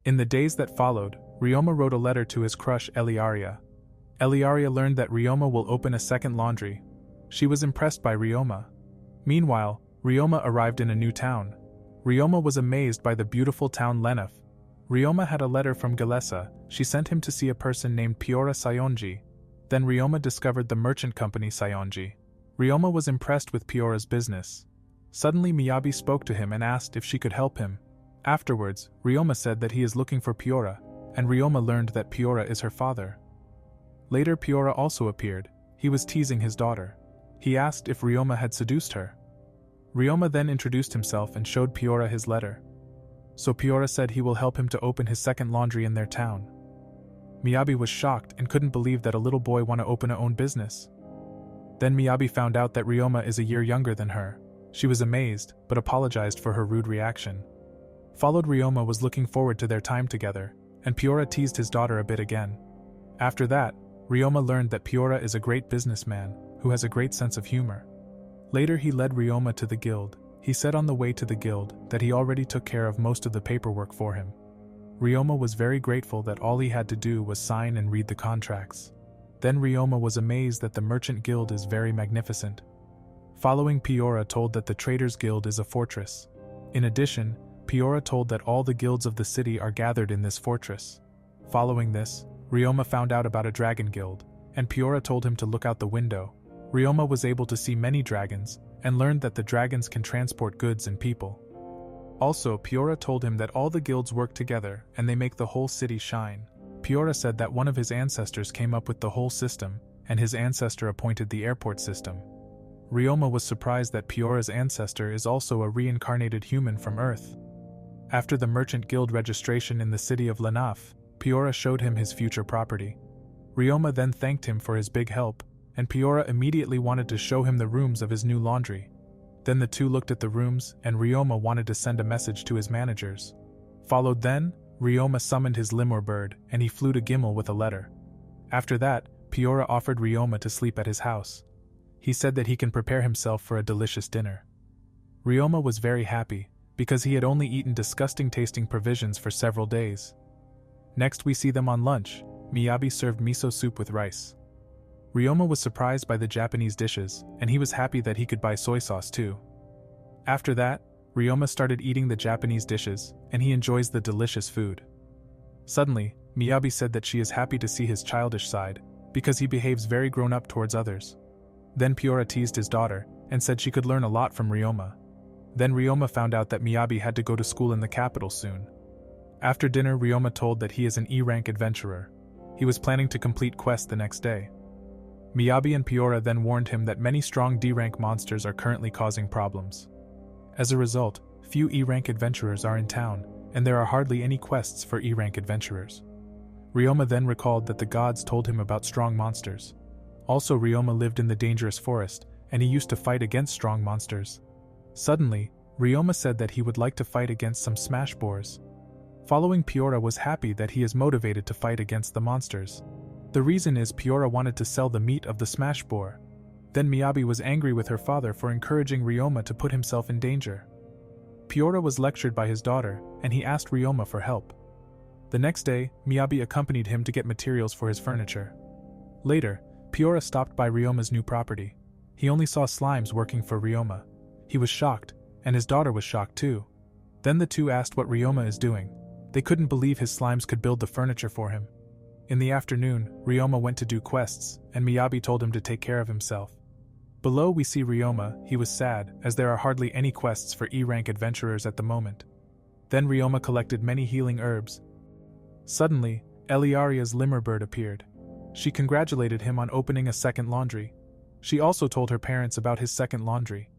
In the days that followed, Ryoma wrote a letter to his crush Eliaria. Eliaria learned that Ryoma will open a second laundry. She was impressed by Ryoma. Meanwhile, Ryoma arrived in a new town. Ryoma was amazed by the beautiful town Lenov. Ryoma had a letter from Galesa. She sent him to see a person named Piora Sayonji. Then Ryoma discovered the merchant company Sayonji. Ryoma was impressed with Piora's business. Suddenly Miyabi spoke to him and asked if she could help him. Afterwards, Ryoma said that he is looking for Piora, and Ryoma learned that Piora is her father. Later Piora also appeared. He was teasing his daughter. He asked if Ryoma had seduced her. Ryoma then introduced himself and showed Piora his letter. So Piora said he will help him to open his second laundry in their town. Miyabi was shocked and couldn't believe that a little boy want to open a own business. Then Miyabi found out that Ryoma is a year younger than her. She was amazed, but apologized for her rude reaction. Followed Ryoma was looking forward to their time together, and Piora teased his daughter a bit again. After that, Ryoma learned that Piora is a great businessman, who has a great sense of humor. Later he led Ryoma to the guild. He said on the way to the guild that he already took care of most of the paperwork for him. Ryoma was very grateful that all he had to do was sign and read the contracts. Then Ryoma was amazed that the merchant guild is very magnificent. Following, Piora told that the traders guild is a fortress. In addition, Piora told that all the guilds of the city are gathered in this fortress. Following this, Ryoma found out about a dragon guild, and Piora told him to look out the window. Ryoma was able to see many dragons, and learned that the dragons can transport goods and people. Also, Piora told him that all the guilds work together and they make the whole city shine. Piora said that one of his ancestors came up with the whole system, and his ancestor appointed the airport system. Ryoma was surprised that Piora's ancestor is also a reincarnated human from Earth. After the merchant guild registration in the city of Lenov, Piora showed him his future property. Ryoma then thanked him for his big help, and Piora immediately wanted to show him the rooms of his new laundry. Then the two looked at the rooms, and Ryoma wanted to send a message to his managers. Followed then, Ryoma summoned his lemur bird, and he flew to Gimel with a letter. After that, Piora offered Ryoma to sleep at his house. He said that he can prepare himself for a delicious dinner. Ryoma was very happy, because he had only eaten disgusting tasting provisions for several days. Next we see them on lunch. Miyabi served miso soup with rice. Ryoma was surprised by the Japanese dishes, and he was happy that he could buy soy sauce too. After that, Ryoma started eating the Japanese dishes, and he enjoys the delicious food. Suddenly, Miyabi said that she is happy to see his childish side, because he behaves very grown up towards others. Then Piora teased his daughter, and said she could learn a lot from Ryoma. Then Ryoma found out that Miyabi had to go to school in the capital soon. After dinner, Ryoma told that he is an E-rank adventurer. He was planning to complete quests the next day. Miyabi and Piora then warned him that many strong D-rank monsters are currently causing problems. As a result, few E-rank adventurers are in town, and there are hardly any quests for E-rank adventurers. Ryoma then recalled that the gods told him about strong monsters. Also, Ryoma lived in the dangerous forest, and he used to fight against strong monsters. Suddenly, Ryoma said that he would like to fight against some smash boars. Following, Piora was happy that he is motivated to fight against the monsters. The reason is Piora wanted to sell the meat of the smash boar. Then Miyabi was angry with her father for encouraging Ryoma to put himself in danger. Piora was lectured by his daughter, and he asked Ryoma for help. The next day, Miyabi accompanied him to get materials for his furniture. Later, Piora stopped by Ryoma's new property. He only saw slimes working for Ryoma. He was shocked, and his daughter was shocked too. Then the two asked what Ryoma is doing. They couldn't believe his slimes could build the furniture for him. In the afternoon, Ryoma went to do quests, and Miyabi told him to take care of himself. Below we see Ryoma. He was sad, as there are hardly any quests for E-rank adventurers at the moment. Then Ryoma collected many healing herbs. Suddenly, Eliaria's lemur bird appeared. She congratulated him on opening a second laundry. She also told her parents about his second laundry.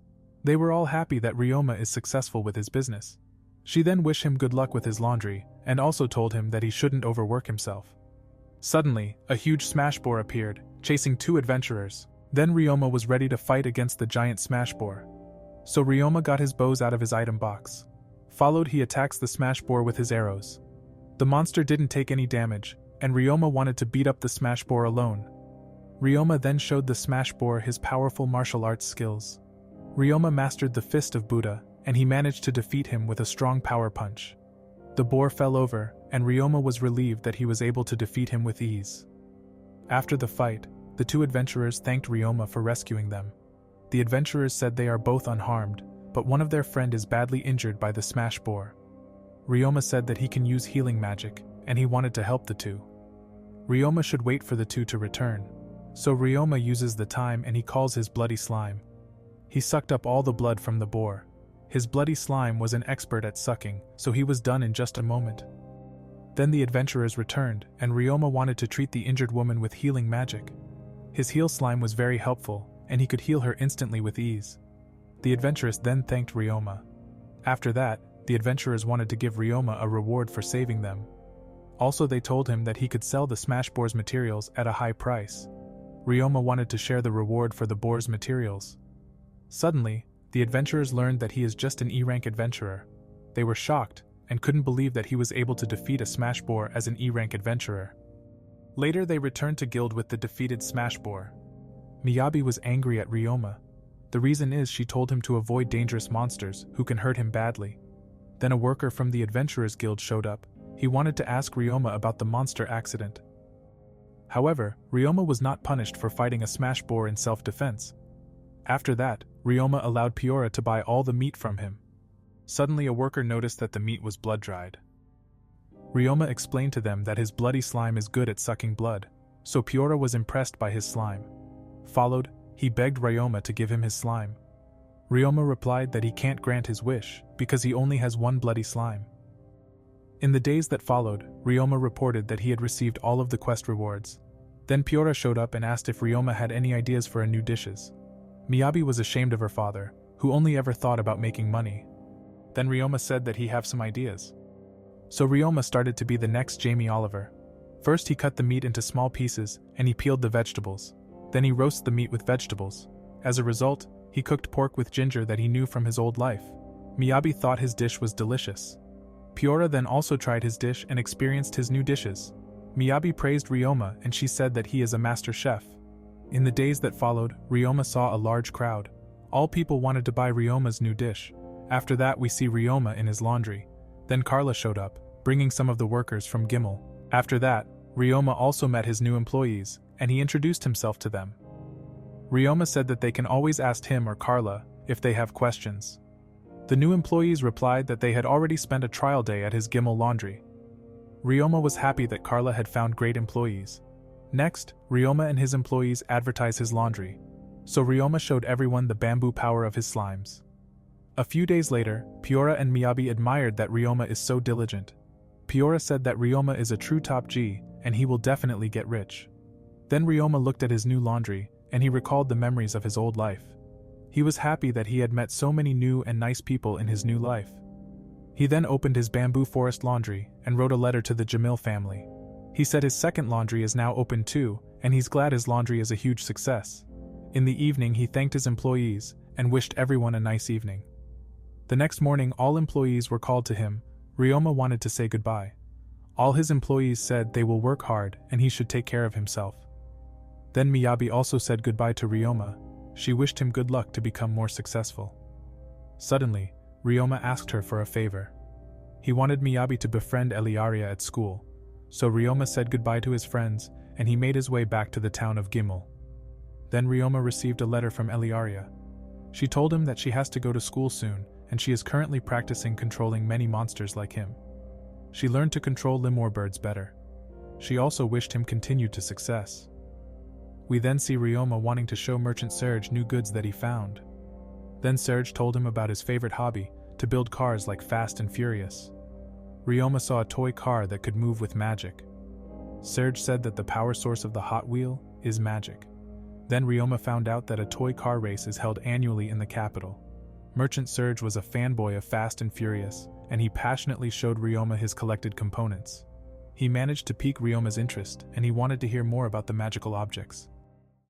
They were all happy that Ryoma is successful with his business. She then wished him good luck with his laundry, and also told him that he shouldn't overwork himself. Suddenly, a huge smash boar appeared, chasing two adventurers. Then Ryoma was ready to fight against the giant smash boar. So Ryoma got his bows out of his item box. Followed, he attacks the smash boar with his arrows. The monster didn't take any damage, and Ryoma wanted to beat up the smash boar alone. Ryoma then showed the smash boar his powerful martial arts skills. Ryoma mastered the fist of Buddha, and he managed to defeat him with a strong power punch. The boar fell over, and Ryoma was relieved that he was able to defeat him with ease. After the fight, the two adventurers thanked Ryoma for rescuing them. The adventurers said they are both unharmed, but one of their friend is badly injured by the smash boar. Ryoma said that he can use healing magic, and he wanted to help the two. Ryoma should wait for the two to return, so Ryoma uses the time and he calls his bloody slime. He sucked up all the blood from the boar. His bloody slime was an expert at sucking, so he was done in just a moment. Then the adventurers returned, and Ryoma wanted to treat the injured woman with healing magic. His heal slime was very helpful, and he could heal her instantly with ease. The adventurers then thanked Ryoma. After that, the adventurers wanted to give Ryoma a reward for saving them. Also, they told him that he could sell the smash boar's materials at a high price. Ryoma wanted to share the reward for the boar's materials. Suddenly, the adventurers learned that he is just an E-rank adventurer. They were shocked, and couldn't believe that he was able to defeat a smash boar as an E-rank adventurer. Later they returned to guild with the defeated smash boar. Miyabi was angry at Ryoma. The reason is she told him to avoid dangerous monsters who can hurt him badly. Then a worker from the Adventurers Guild showed up. He wanted to ask Ryoma about the monster accident. However, Ryoma was not punished for fighting a smash boar in self-defense. After that, Ryoma allowed Piora to buy all the meat from him. Suddenly a worker noticed that the meat was blood-dried. Ryoma explained to them that his bloody slime is good at sucking blood, so Piora was impressed by his slime. Followed, he begged Ryoma to give him his slime. Ryoma replied that he can't grant his wish, because he only has one bloody slime. In the days that followed, Ryoma reported that he had received all of the quest rewards. Then Piora showed up and asked if Ryoma had any ideas for new dishes. Miyabi was ashamed of her father, who only ever thought about making money. Then Ryoma said that he have some ideas. So Ryoma started to be the next Jamie Oliver. First he cut the meat into small pieces, and he peeled the vegetables. Then he roasted the meat with vegetables. As a result, he cooked pork with ginger that he knew from his old life. Miyabi thought his dish was delicious. Piora then also tried his dish and experienced his new dishes. Miyabi praised Ryoma and she said that he is a master chef. In the days that followed, Ryoma saw a large crowd. All people wanted to buy Ryoma's new dish. After that we see Ryoma in his laundry. Then Carla showed up, bringing some of the workers from Gimel. After that, Ryoma also met his new employees, and he introduced himself to them. Ryoma said that they can always ask him or Carla if they have questions. The new employees replied that they had already spent a trial day at his Gimel laundry. Ryoma was happy that Carla had found great employees. Next, Ryoma and his employees advertised his laundry. So Ryoma showed everyone the bamboo power of his slimes. A few days later, Piora and Miyabi admired that Ryoma is so diligent. Piora said that Ryoma is a true top G, and he will definitely get rich. Then Ryoma looked at his new laundry, and he recalled the memories of his old life. He was happy that he had met so many new and nice people in his new life. He then opened his bamboo forest laundry and wrote a letter to the Jamil family. He said his second laundry is now open too, and he's glad his laundry is a huge success. In the evening he thanked his employees and wished everyone a nice evening. The next morning all employees were called to him. Ryoma wanted to say goodbye. All his employees said they will work hard and he should take care of himself. Then Miyabi also said goodbye to Ryoma. She wished him good luck to become more successful. Suddenly, Ryoma asked her for a favor. He wanted Miyabi to befriend Eliaria at school. So Ryoma said goodbye to his friends and he made his way back to the town of Gimel. Then Ryoma received a letter from Eliaria. She told him that she has to go to school soon and she is currently practicing controlling many monsters like him. She learned to control lemur birds better. She also wished him continued to success. We then see Ryoma wanting to show Merchant Serge new goods that he found. Then Serge told him about his favorite hobby, to build cars like Fast and Furious. Ryoma saw a toy car that could move with magic. Serge said that the power source of the Hot Wheel is magic. Then Ryoma found out that a toy car race is held annually in the capital. Merchant Serge was a fanboy of Fast and Furious, and he passionately showed Ryoma his collected components. He managed to pique Ryoma's interest, and he wanted to hear more about the magical objects.